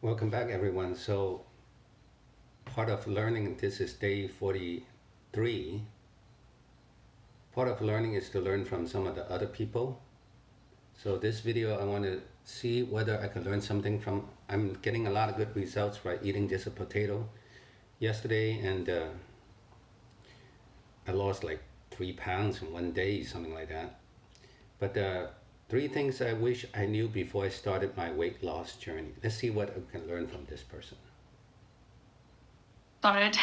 Welcome back, everyone. So, part of learning, this is day 43. Part of learning is to learn from some of the other people. So, this video, I want to see whether I can learn something from. I'm getting a lot of good results by eating just a potato yesterday, and I lost like 3 pounds in one day, something like that. But three things I wish I knew before I started my weight loss journey. Let's see what I can learn from this person. Started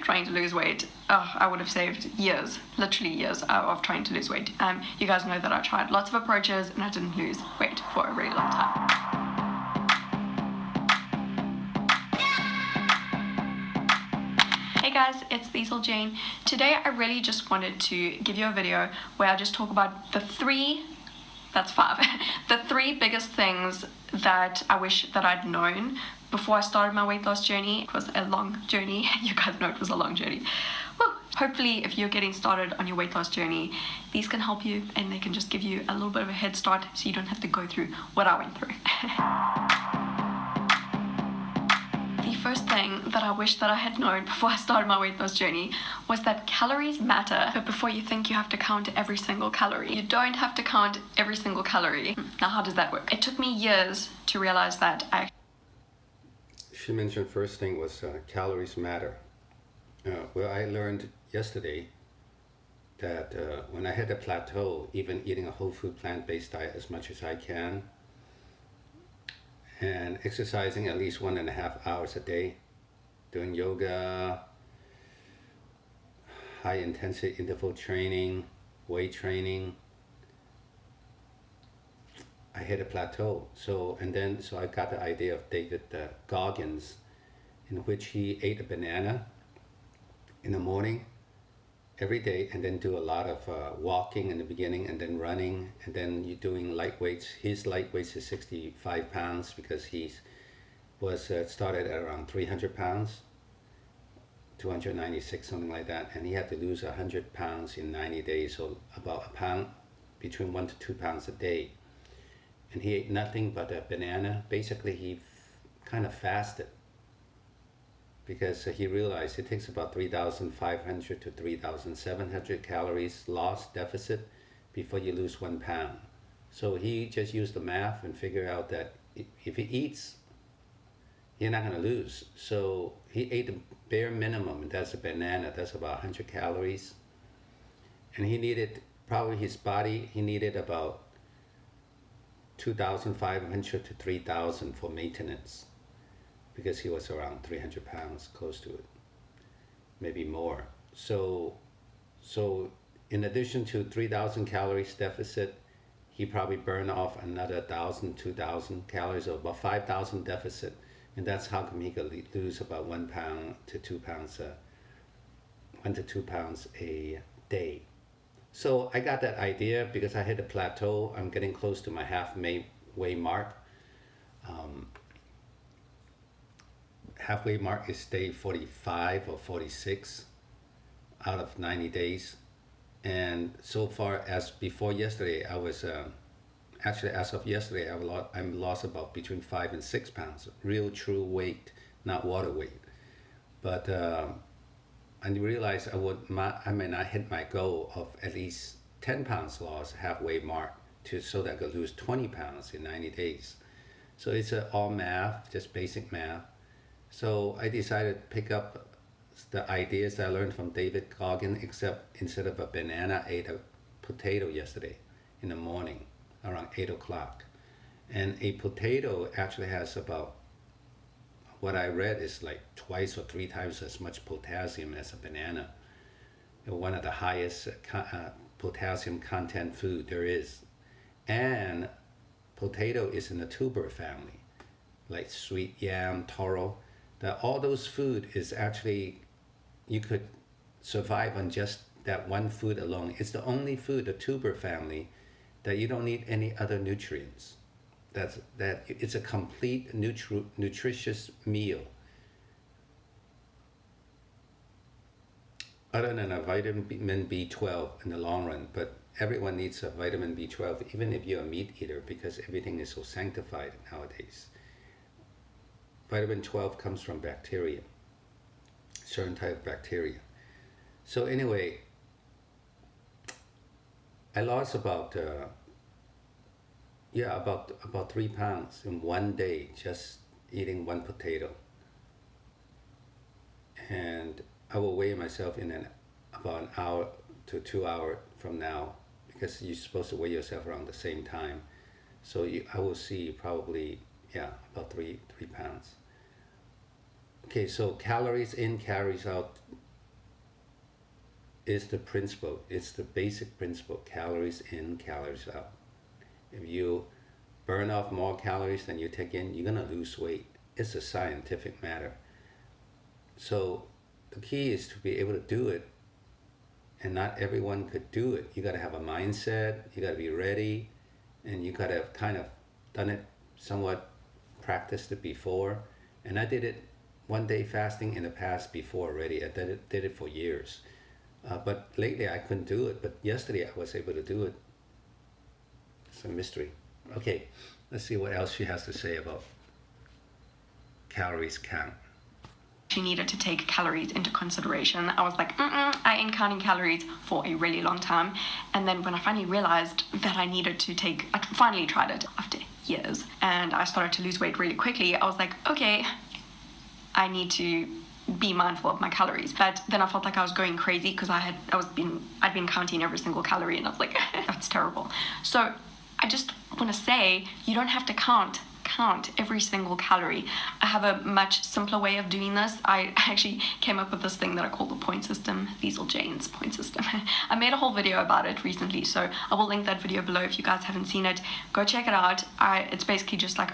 trying to lose weight, I would have saved years, literally years of trying to lose weight. You guys know that I tried lots of approaches and I didn't lose weight for a really long time. Hey guys, it's Liesl Jane. Today I really just wanted to give you a video where I just talk about the three biggest things that I wish that I'd known before I started my weight loss journey. It was a long journey. You guys know it was a long journey. Well, hopefully if you're getting started on your weight loss journey, these can help you and they can just give you a little bit of a head start so you don't have to go through what I went through. The first thing that I wish that I had known before I started my weight loss journey was that calories matter. But before you think you have to count every single calorie, you don't have to count every single calorie. Now, how does that work? It took me years to realize that She mentioned first thing was calories matter. Well, I learned yesterday that when I hit a plateau, even eating a whole food plant-based diet as much as I can, and exercising at least 1.5 hours a day, doing yoga, high intensity interval training, weight training, I hit a plateau. So I got the idea of David Goggins, in which he ate a banana in the morning every day, and then do a lot of walking in the beginning, and then running, and then you're doing light weights. His light weights is 65 pounds because he was started at around 300 pounds, 296, something like that, and he had to lose 100 pounds in 90 days, so about a pound, between 1 to 2 pounds a day. And he ate nothing but a banana. Basically, he kind of fasted, because he realized it takes about 3,500 to 3,700 calories loss deficit before you lose 1 pound. So he just used the math and figured out that if he eats, you're not going to lose. So he ate the bare minimum, and that's a banana. That's about 100 calories. And he needed, probably his body, he needed about 2,500 to 3,000 for maintenance, because he was around 300 pounds, close to it, maybe more. So in addition to 3,000 calories deficit, he probably burned off another 1,000, 2,000 calories, or about 5,000 deficit. And that's how come he could lose about 1 pound to 2 pounds, 1 to 2 pounds a day. So I got that idea because I hit a plateau. I'm getting close to my halfway mark. Halfway mark is day 45 or 46 out of 90 days. And so far, as before yesterday, I was actually, as of yesterday, I'm lost about between 5 and 6 pounds, real true weight, not water weight. But I realized I may not hit my goal of at least 10 pounds loss halfway mark, so that I could lose 20 pounds in 90 days. So it's all math, just basic math. So I decided to pick up the ideas I learned from David Goggins, except instead of a banana, I ate a potato yesterday in the morning around 8 o'clock. And a potato actually has about, what I read is like twice or 3 times as much potassium as a banana. One of the highest potassium content food there is. And potato is in the tuber family, like sweet yam, taro. All those food is actually, you could survive on just that one food alone. It's the only food, the tuber family, that you don't need any other nutrients. It's a complete nutritious meal. Other than a vitamin B12 in the long run, but everyone needs a vitamin B12, even if you're a meat eater, because everything is so sanctified nowadays. vitamin 12 comes from bacteria, certain type of bacteria. So anyway, I lost about 3 pounds in one day just eating one potato. And I will weigh myself in about an hour to 2 hours from now, because you're supposed to weigh yourself around the same time. So I will see probably, about 3 pounds. Okay, so calories in, calories out is the principle. It's the basic principle. Calories in, calories out. If you burn off more calories than you take in, you're gonna lose weight. It's a scientific matter. So the key is to be able to do it, and not everyone could do it. You gotta have a mindset, you gotta be ready, and you gotta have kind of done it somewhat, practiced it before. And I did it one day fasting in the past before already. I did it for years. But lately I couldn't do it, but yesterday I was able to do it. It's a mystery. Okay, let's see what else she has to say about calories count. She needed to take calories into consideration. I was like, I ain't counting calories for a really long time. And then when I finally realized that I finally tried it after years, and I started to lose weight really quickly, I was like, okay, I need to be mindful of my calories. But then I felt like I was going crazy because I'd been counting every single calorie, and I was like, that's terrible. So I just want to say, you don't have to count every single calorie. I have a much simpler way of doing this. I actually came up with this thing that I call the point system, Liesl Jane's point system. I made a whole video about it recently, so I will link that video below if you guys haven't seen it. Go check it out. It's basically just like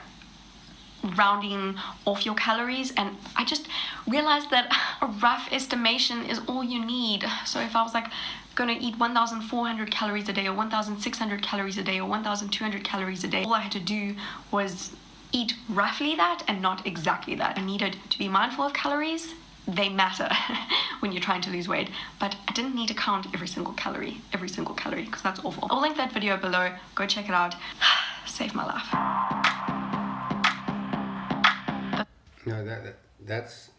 rounding off your calories, and I just realized that a rough estimation is all you need. So if I was like going to eat 1,400 calories a day, or 1,600 calories a day, or 1,200 calories a day, all I had to do was eat roughly that and not exactly that. I needed to be mindful of calories. They matter when you're trying to lose weight, but I didn't need to count every single calorie, because that's awful. I'll link that video below. Go check it out. Saved my life. No, that's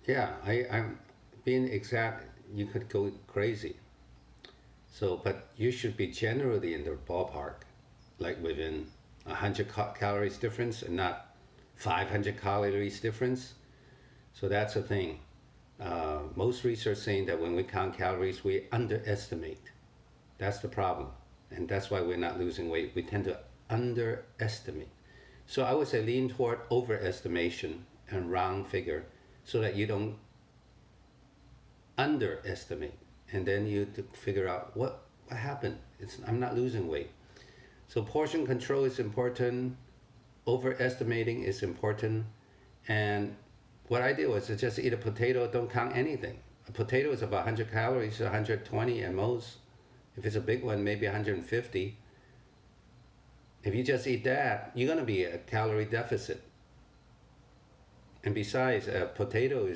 I'm being exact. You could go crazy. So, but you should be generally in the ballpark, like within 100 calories difference, and not 500 calories difference. So that's the thing. Most research saying that when we count calories, we underestimate. That's the problem, and that's why we're not losing weight. We tend to underestimate. So I would say lean toward overestimation and round figure, so that you don't underestimate, and then you to figure out what happened. I'm not losing weight. So portion control is important, overestimating is important, and what I did was to just eat a potato, don't count anything. A potato is about 100 calories, 120 at most. If it's a big one, maybe 150. If you just eat that, you're gonna be at a calorie deficit. And besides, a potato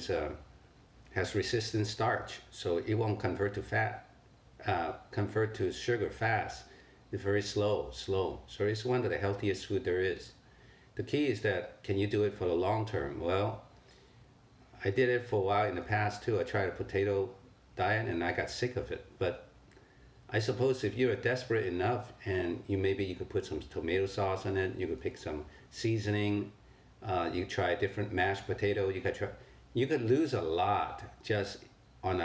has resistant starch, so it won't convert to fat, convert to sugar fast. It's very slow. So it's one of the healthiest food there is. The key is that, can you do it for the long term? Well, I did it for a while in the past too. I tried a potato diet and I got sick of it. But I suppose if you're desperate enough, and maybe you could put some tomato sauce on it, you could pick some seasoning, you try a different mashed potato, you could lose a lot just on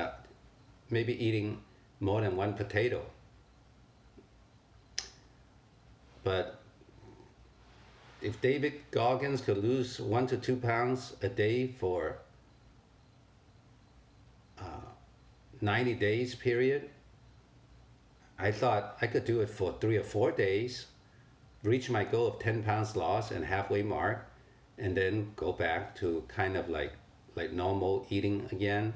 maybe eating more than one potato. But if David Goggins could lose 1 to 2 pounds a day for 90 days period, I thought I could do it for 3 or 4 days, reach my goal of 10 pounds loss and halfway mark, and then go back to kind of like normal eating again,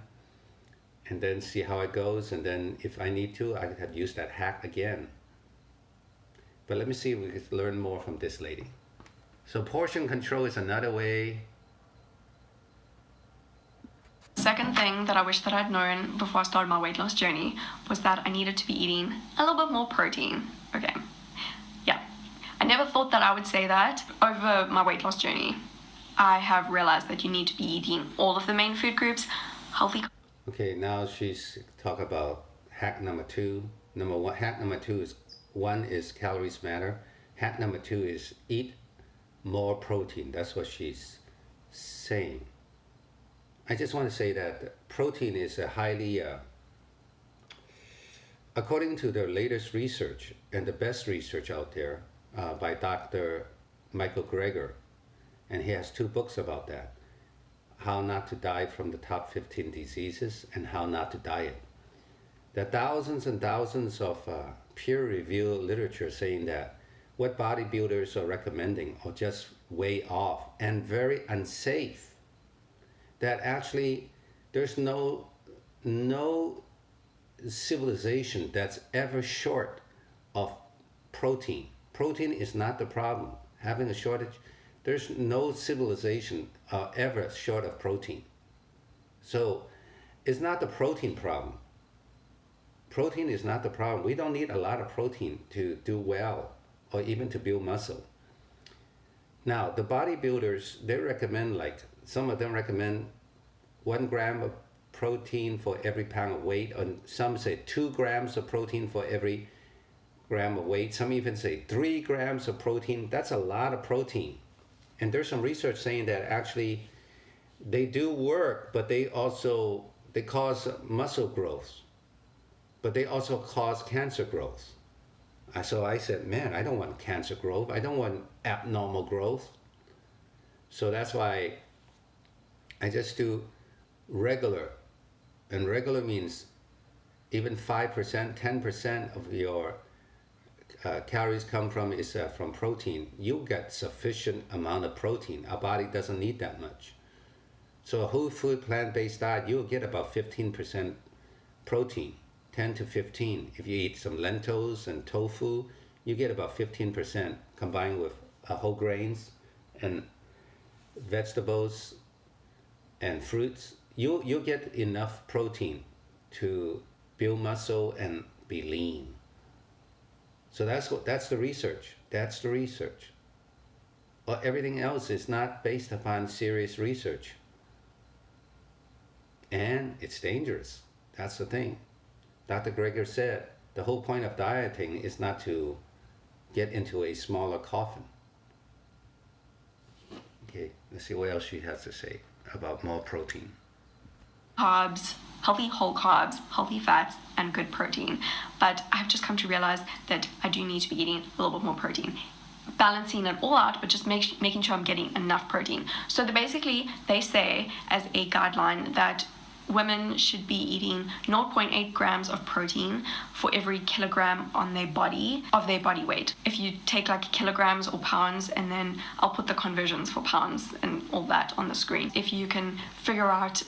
and then see how it goes. And then if I need to, I could have used that hack again. But let me see if we could learn more from this lady. So portion control is another way. Second thing that I wish that I'd known before I started my weight loss journey was that I needed to be eating a little bit more protein. Okay, yeah. I never thought that I would say that over my weight loss journey. I have realized that you need to be eating all of the main food groups, healthy. Okay, now she's talk about hack number two. Hack number two is one is calories matter. Hack number two is eat more protein. That's what she's saying. I just want to say that protein is a highly, according to the latest research and the best research out there by Dr. Michael Greger, and he has 2 books about that: How Not to Die from the Top 15 Diseases and How Not to Diet. There are thousands and thousands of peer-reviewed literature saying that what bodybuilders are recommending are just way off and very unsafe. That actually there's no civilization that's ever short of protein. Protein is not the problem. Having a shortage, there's no civilization ever short of protein. So it's not the protein problem. Protein is not the problem. We don't need a lot of protein to do well or even to build muscle. Now, the bodybuilders, they recommend, like, some of them recommend 1 gram of protein for every pound of weight, and some say 2 grams of protein for every gram of weight. Some even say 3 grams of protein. That's a lot of protein. And there's some research saying that actually they do work, but they cause muscle growth, but they also cause cancer growth. So I said, man, I don't want cancer growth. I don't want abnormal growth. So that's why I just do regular. And regular means even 5%, 10% of your calories come from protein. You get sufficient amount of protein. Our body doesn't need that much. So a whole food plant-based diet, you'll get about 15% protein. 10 to 15. If you eat some lentils and tofu, you get about 15% combined with whole grains and vegetables and fruits. You'll get enough protein to build muscle and be lean. So that's the research. That's the research. Well, everything else is not based upon serious research. And it's dangerous. That's the thing. Dr. Greger said the whole point of dieting is not to get into a smaller coffin. Okay, let's see what else she has to say about more protein. Carbs, healthy whole carbs, healthy fats, and good protein. But I've just come to realize that I do need to be eating a little bit more protein. Balancing it all out, but just making sure I'm getting enough protein. So they say as a guideline that women should be eating 0.8 grams of protein for every kilogram on their body of their body weight. If you take like kilograms or pounds, and then I'll put the conversions for pounds and all that on the screen. If you can figure out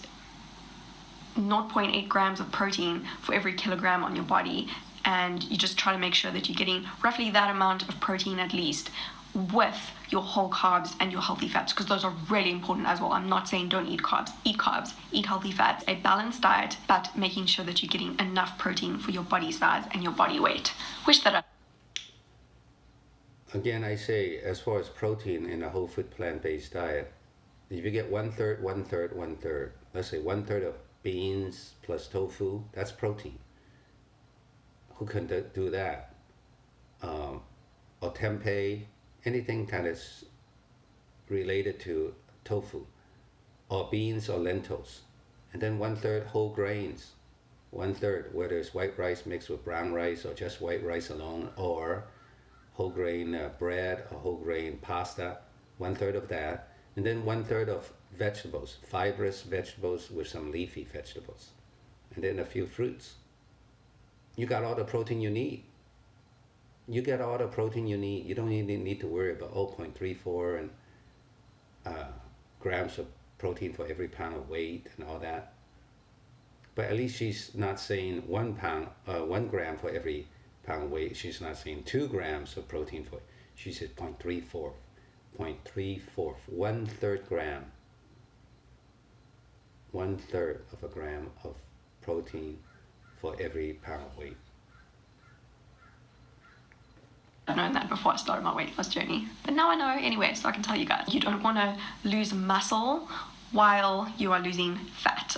0.8 grams of protein for every kilogram on your body, and you just try to make sure that you're getting roughly that amount of protein at least with your whole carbs and your healthy fats, because those are really important as well. I'm not saying don't eat carbs, eat healthy fats, a balanced diet, but making sure that you're getting enough protein for your body size and your body weight. Again, I say, as far as protein in a whole food plant-based diet, if you get 1/3, 1/3, 1/3, let's say 1/3 of beans plus tofu, that's protein. Who can do that? Or tempeh, anything kind of related to tofu, or beans or lentils. And then 1/3 whole grains, 1/3, whether it's white rice mixed with brown rice or just white rice alone, or whole grain bread or whole grain pasta, 1/3 of that. And then 1/3 of vegetables, fibrous vegetables with some leafy vegetables. And then a few fruits. You got all the protein you need. You get all the protein you need. You don't even need to worry about 0.34 and grams of protein for every pound of weight and all that. But at least she's not saying 1 gram for every pound of weight. She's not saying 2 grams of protein for. She said 0.34, 1/3 gram, 1/3 of a gram of protein for every pound of weight. I'd known that before I started my weight loss journey. But now I know anyway, so I can tell you guys. You don't want to lose muscle while you are losing fat.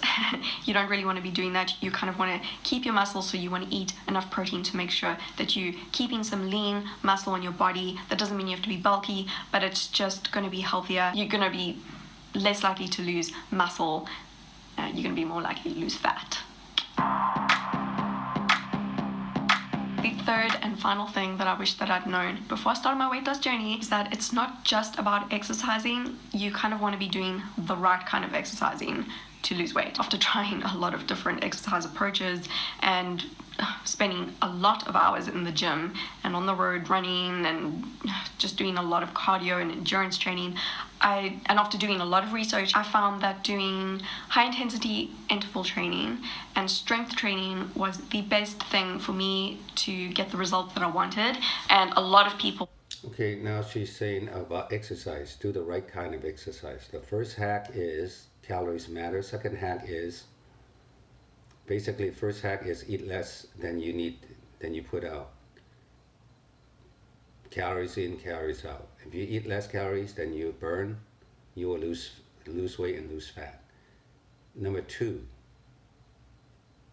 You don't really want to be doing that. You kind of want to keep your muscle, so you want to eat enough protein to make sure that you're keeping some lean muscle in your body. That doesn't mean you have to be bulky, but it's just going to be healthier. You're going to be less likely to lose muscle. You're going to be more likely to lose fat. The third and final thing that I wish that I'd known before I started my weight loss journey is that it's not just about exercising. You kind of want to be doing the right kind of exercising to lose weight. After trying a lot of different exercise approaches and spending a lot of hours in the gym and on the road running and just doing a lot of cardio and endurance training, and after doing a lot of research, I found that doing high intensity interval training and strength training was the best thing for me to get the results that I wanted. And a lot of people... Okay, now she's saying about exercise. Do the right kind of exercise. The first hack is calories matter. Second hack is basically, first hack is eat less than you put out. Calories in, calories out. If you eat less calories than you burn, you will lose weight and lose fat. Number two,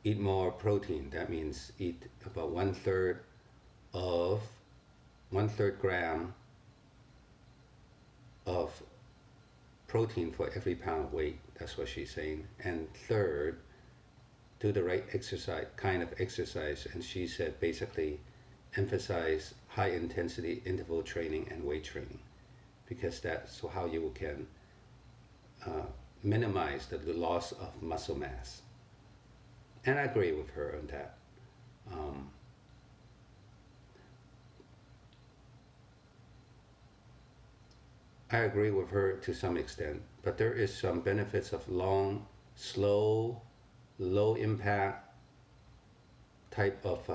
eat more protein. That means eat about 1/3 gram of protein for every pound of weight. That's what she's saying. And third, do the right kind of exercise. And she said basically emphasize high intensity interval training and weight training, because that's how you can minimize the loss of muscle mass. And I agree with her on that. I agree with her to some extent, but there is some benefits of long, slow, low impact type of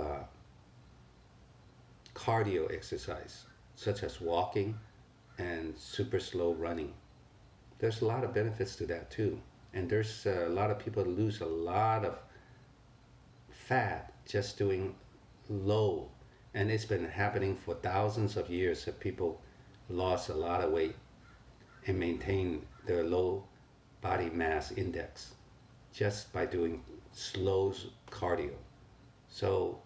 cardio exercise, such as walking and super slow running. There's a lot of benefits to that too. And there's a lot of people lose a lot of fat just doing low. And it's been happening for thousands of years that people lost a lot of weight and maintain their low body mass index just by doing slow cardio. So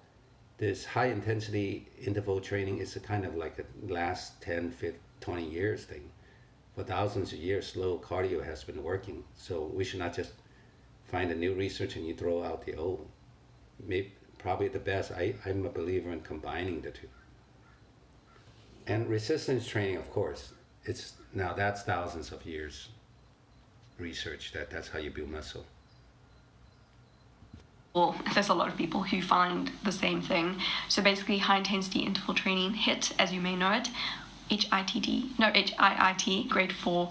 this high intensity interval training is a kind of like a last 10, 15, 20 years thing. For thousands of years, slow cardio has been working. So we should not just find a new research and you throw out the old. Maybe, probably the best, I'm a believer in combining the two. And resistance training, of course, that's thousands of years research that's how you build muscle. Well, there's a lot of people who find the same thing. So basically, high intensity interval training, HIIT, as you may know it, HIIT, great for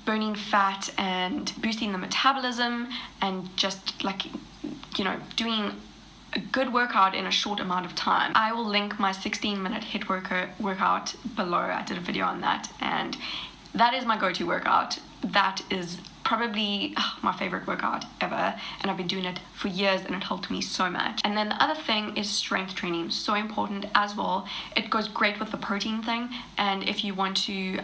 burning fat and boosting the metabolism and just doing a good workout in a short amount of time. I will link my 16-minute HIIT workout below. I did a video on that, and that is my go-to workout. That is probably my favorite workout ever, and I've been doing it for years and it helped me so much. And then the other thing is strength training, so important as well. It goes great with the protein thing, and if you want to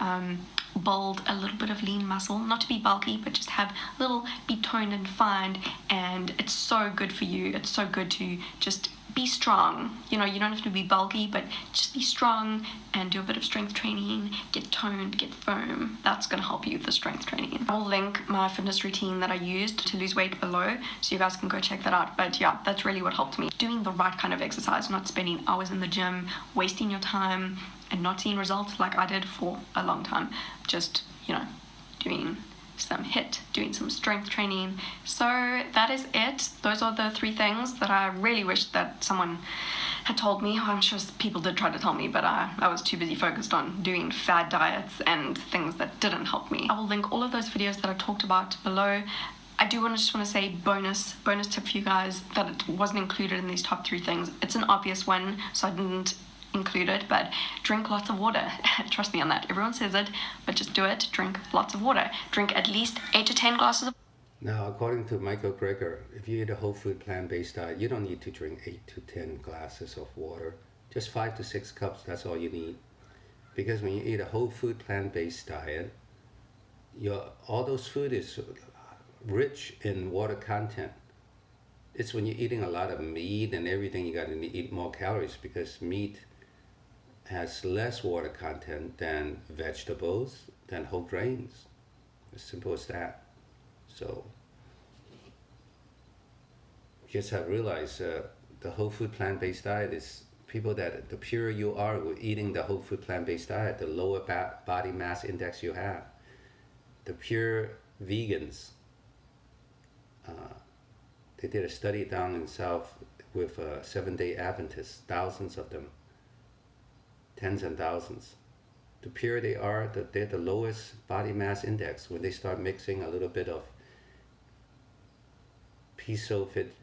build a little bit of lean muscle, not to be bulky, but just have a little, be toned and defined, and it's so good for you. It's so good to just be strong. You don't have to be bulky, but just be strong and do a bit of strength training, get toned, get firm. That's going to help you with the strength training. I'll link my fitness routine that I used to lose weight below, so you guys can go check that out. But yeah, that's really what helped me. Doing the right kind of exercise, not spending hours in the gym, wasting your time and not seeing results like I did for a long time. Just, doing some HIIT, doing some strength training. So that is it. Those are the 3 things that I really wish that someone had told me. I'm sure people did try to tell me, but I was too busy focused on doing fad diets and things that didn't help me. I will link all of those videos that I talked about below. I just want to say bonus tip for you guys that it wasn't included in these top 3 things. It's an obvious one, so I didn't include it, but drink lots of water. Trust me on that. Everyone says it, but just do it. Drink lots of water. Drink at least 8 to 10 glasses of... Now, according to Michael Greger, if you eat a whole food plant-based diet, you don't need to drink 8 to 10 glasses of water Just 5 to 6 cups, that's all you need. Because when you eat a whole food plant-based diet, all those food is rich in water content. It's when you're eating a lot of meat and everything, you gotta eat more calories, because meat has less water content than vegetables, than whole grains. As simple as that. So just have realized the whole food plant-based diet is people that the purer you are with eating the whole food plant-based diet, the lower body mass index you have. The pure vegans, they did a study down in South with Seventh-day Adventists, thousands of them, tens and thousands. The purer they are, they're the lowest body mass index. When they start mixing a little bit of piso-fit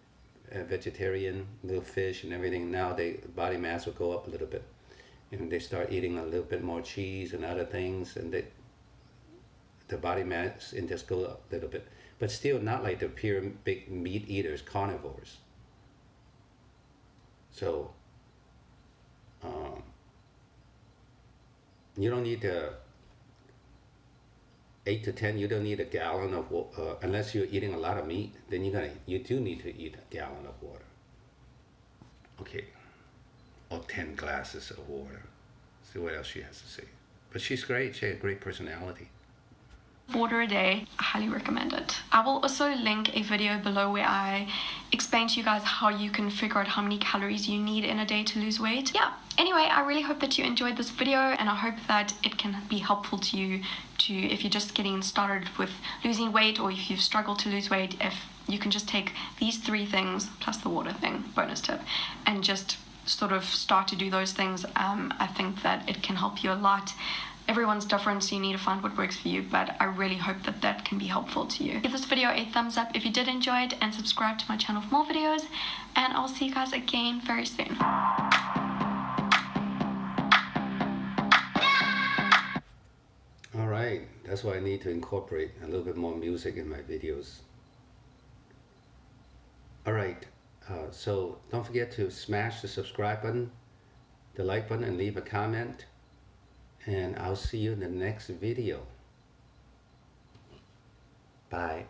vegetarian, little fish and everything, now body mass will go up a little bit. And they start eating a little bit more cheese and other things, and the body mass index go up a little bit. But still not like the pure big meat eaters, carnivores. So you don't need 8 to 10, you don't need a gallon of water, unless you're eating a lot of meat, then you do need to eat a gallon of water. Okay, or 10 glasses of water. See what else she has to say. But she's great, she has a great personality. Water a day, I highly recommend it. I will also link a video below where I explain to you guys how you can figure out how many calories you need in a day to lose weight. Yeah, anyway, I really hope that you enjoyed this video, and I hope that it can be helpful to you if you're just getting started with losing weight, or if you've struggled to lose weight, if you can just take these 3 things plus the water thing, bonus tip, and just sort of start to do those things. I think that it can help you a lot. Everyone's different, so you need to find what works for you, but I really hope that that can be helpful to you. Give this video a thumbs up if you did enjoy it, and subscribe to my channel for more videos, and I'll see you guys again very soon. All right, that's why I need to incorporate a little bit more music in my videos. All right, so don't forget to smash the subscribe button, the like button, and leave a comment. And I'll see you in the next video. Bye.